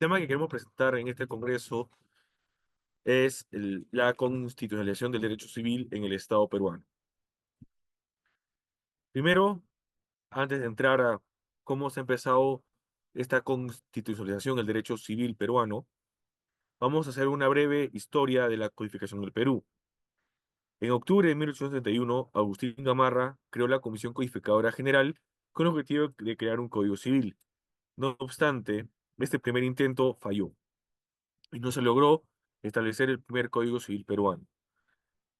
tema que queremos presentar en este congreso es la constitucionalización del derecho civil en el Estado peruano. Primero, antes de entrar a cómo se ha empezado esta constitucionalización del derecho civil peruano, vamos a hacer una breve historia de la codificación del Perú. En octubre de 1871, Agustín Gamarra creó la Comisión Codificadora General con el objetivo de crear un código civil. No obstante, este primer intento falló y no se logró establecer el primer código civil peruano.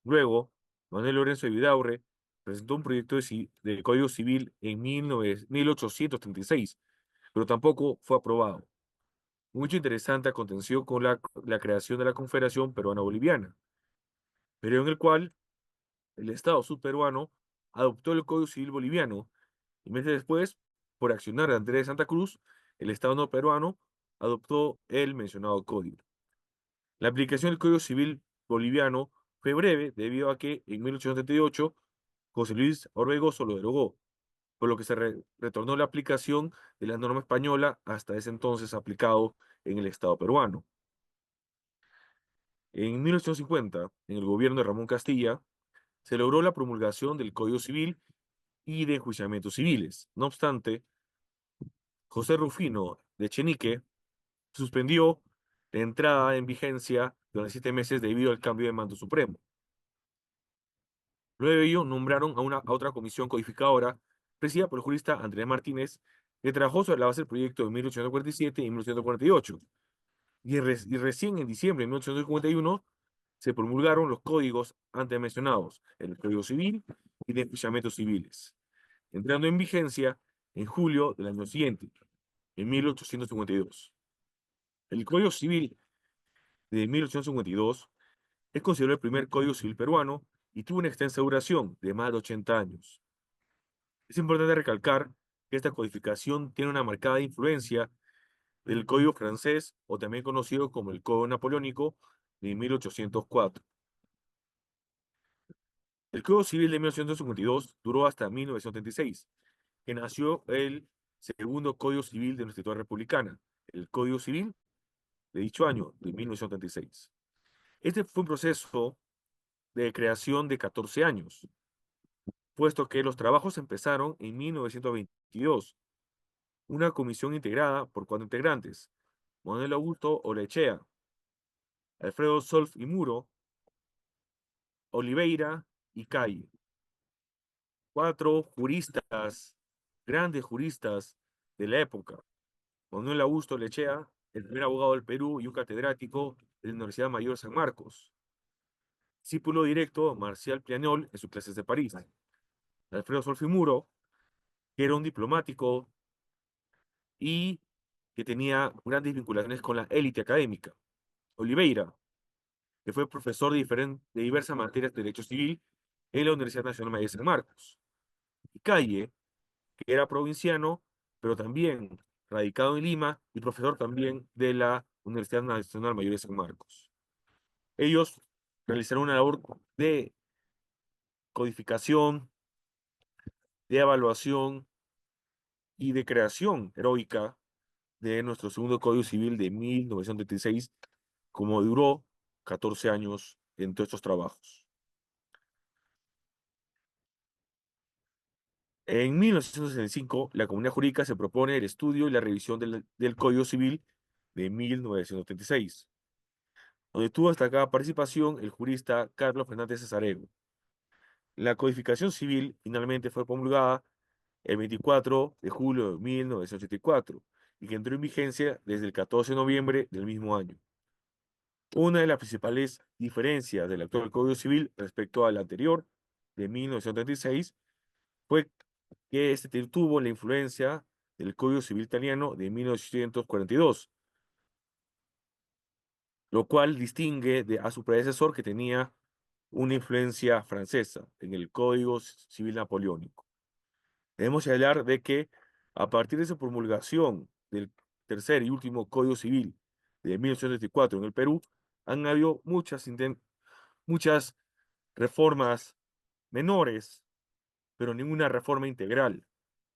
Luego, Manuel Lorenzo de Vidaurre presentó un proyecto de Código Civil en 1836, pero tampoco fue aprobado. Mucho interesante aconteció con la creación de la Confederación Peruana-Boliviana, pero en el cual el Estado subperuano adoptó el Código Civil boliviano y meses después, por accionar de Andrés de Santa Cruz, el Estado no peruano adoptó el mencionado código. La aplicación del Código Civil boliviano fue breve debido a que en 1878 José Luis Orbegoso lo derogó, por lo que se retornó la aplicación de la norma española hasta ese entonces aplicado en el Estado peruano. En 1850, en el gobierno de Ramón Castilla, se logró la promulgación del Código Civil y de enjuiciamientos civiles. No obstante, José Rufino de Echenique suspendió la entrada en vigencia durante 7 meses debido al cambio de mando supremo. Luego de ello, nombraron a otra comisión codificadora, presidida por el jurista Andrés Martínez, que trabajó sobre la base del proyecto de 1847 y 1848. Y recién en diciembre de 1851 se promulgaron los códigos antes mencionados, el Código Civil y de enjuiciamientos civiles, entrando en vigencia en julio del año siguiente, en 1852. El Código Civil de 1852 es considerado el primer Código Civil peruano y tuvo una extensa duración de más de 80 años. Es importante recalcar que esta codificación tiene una marcada influencia del Código francés, o también conocido como el Código Napoleónico de 1804. El Código Civil de 1852 duró hasta 1936, que nació el segundo Código Civil de nuestra historia republicana, el Código Civil de dicho año, de 1936. Este fue un proceso de creación de 14 años, puesto que los trabajos empezaron en 1922. Una comisión integrada por 4 integrantes: Manuel Augusto Olechea, Alfredo Solf y Muro, Oliveira y Calle. 4 juristas, grandes juristas de la época. Manuel Augusto Olechea, el primer abogado del Perú y un catedrático de la Universidad Mayor San Marcos. Discípulo directo Marcial Pianol en sus clases de París. Alfredo Solf y Muro, que era un diplomático y que tenía grandes vinculaciones con la élite académica. Oliveira, que fue profesor de diversas materias de Derecho Civil en la Universidad Nacional Mayor de San Marcos. Y Calle, que era provinciano, pero también radicado en Lima y profesor también de la Universidad Nacional Mayor de San Marcos. Ellos realizaron una labor de codificación, de evaluación y de creación heroica de nuestro segundo Código Civil de 1936, como duró 14 años en todos estos trabajos. En 1965, la comunidad jurídica se propone el estudio y la revisión del Código Civil de 1936, donde tuvo destacada participación el jurista Carlos Fernández Cesarego. La codificación civil finalmente fue promulgada el 24 de julio de 1984 y que entró en vigencia desde el 14 de noviembre del mismo año. Una de las principales diferencias del actual Código Civil respecto al anterior, de 1936, fue que este tuvo la influencia del Código Civil italiano de 1942, lo cual distingue a su predecesor, que tenía una influencia francesa en el Código Civil napoleónico. Debemos hablar de que a partir de su promulgación del tercer y último Código Civil de 1834 en el Perú, han habido muchas reformas menores, pero ninguna reforma integral.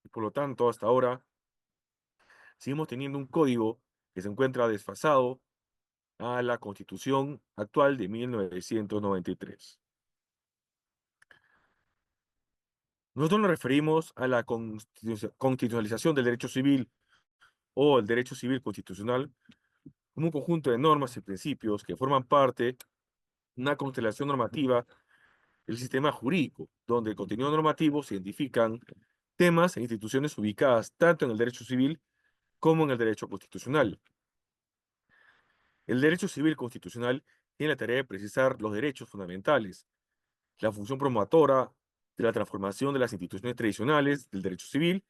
Y por lo tanto, hasta ahora seguimos teniendo un código que se encuentra desfasado a la Constitución actual de 1993. Nosotros nos referimos a la constitucionalización del derecho civil o el derecho civil constitucional como un conjunto de normas y principios que forman parte de una constelación normativa del sistema jurídico, donde el contenido normativo se identifican temas e instituciones ubicadas tanto en el derecho civil como en el derecho constitucional. El derecho civil constitucional tiene la tarea de precisar los derechos fundamentales, la función promotora de la transformación de las instituciones tradicionales del derecho civil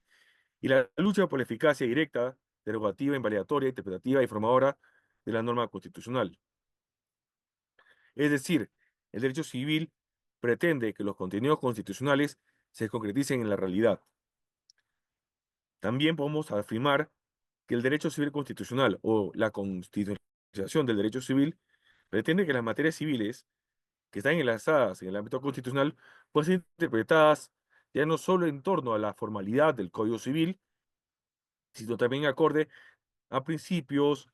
y la lucha por la eficacia directa, derogativa, invalidatoria, interpretativa y formadora de la norma constitucional. Es decir, el derecho civil pretende que los contenidos constitucionales se concreticen en la realidad. También podemos afirmar que el derecho civil constitucional o la constitucionalización del derecho civil pretende que las materias civiles que están enlazadas en el ámbito constitucional puedan ser interpretadas ya no solo en torno a la formalidad del Código Civil, sino también acorde a principios,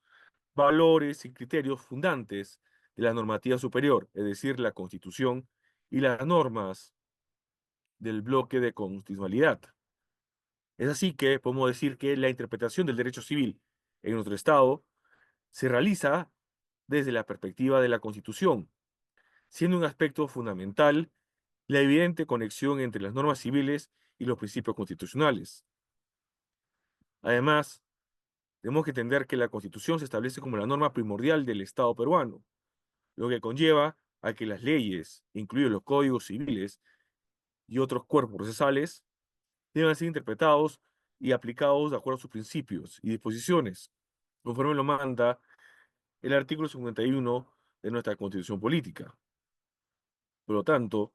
valores y criterios fundantes de la normativa superior, es decir, la Constitución y las normas del bloque de constitucionalidad. Es así que podemos decir que la interpretación del derecho civil en nuestro Estado se realiza desde la perspectiva de la Constitución, siendo un aspecto fundamental la evidente conexión entre las normas civiles y los principios constitucionales. Además, tenemos que entender que la Constitución se establece como la norma primordial del Estado peruano, lo que conlleva a que las leyes, incluidos los códigos civiles y otros cuerpos procesales, deban ser interpretados y aplicados de acuerdo a sus principios y disposiciones, conforme lo manda el artículo 51 de nuestra Constitución Política. Por lo tanto,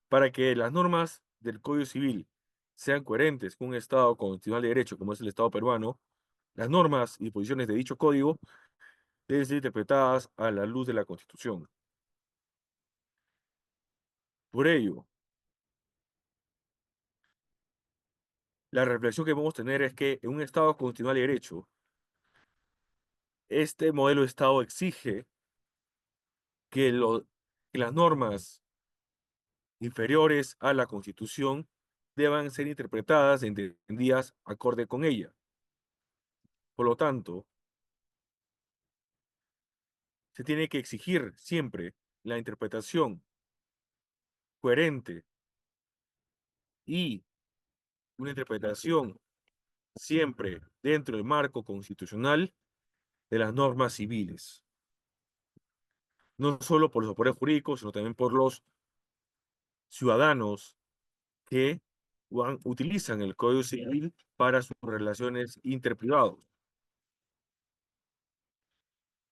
para que las normas del Código Civil sean coherentes con un Estado constitucional de derecho como es el Estado peruano, las normas y disposiciones de dicho código deben ser interpretadas a la luz de la Constitución. Por ello, la reflexión que debemos tener es que en un Estado constitucional de derecho, este modelo de Estado exige que, que las normas inferiores a la Constitución deban ser interpretadas y entendidas acorde con ella. Por lo tanto, se tiene que exigir siempre la interpretación coherente y una interpretación siempre dentro del marco constitucional de las normas civiles, no solo por los poderes jurídicos, sino también por los ciudadanos que utilizan el Código Civil para sus relaciones interprivadas.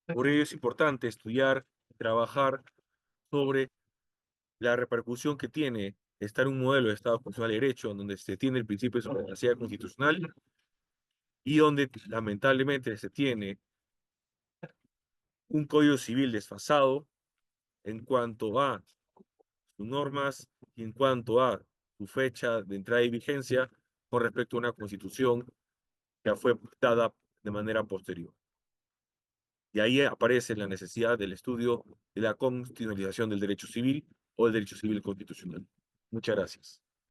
Por ello es importante estudiar, trabajar sobre la repercusión que tiene estar en un modelo de Estado constitucional de derecho, donde se tiene el principio de supremacía constitucional y donde lamentablemente se tiene un Código Civil desfasado en cuanto a sus normas y en cuanto a su fecha de entrada y vigencia con respecto a una constitución que fue dada de manera posterior. Y ahí aparece la necesidad del estudio de la constitucionalización del derecho civil o el derecho civil constitucional. Muchas gracias.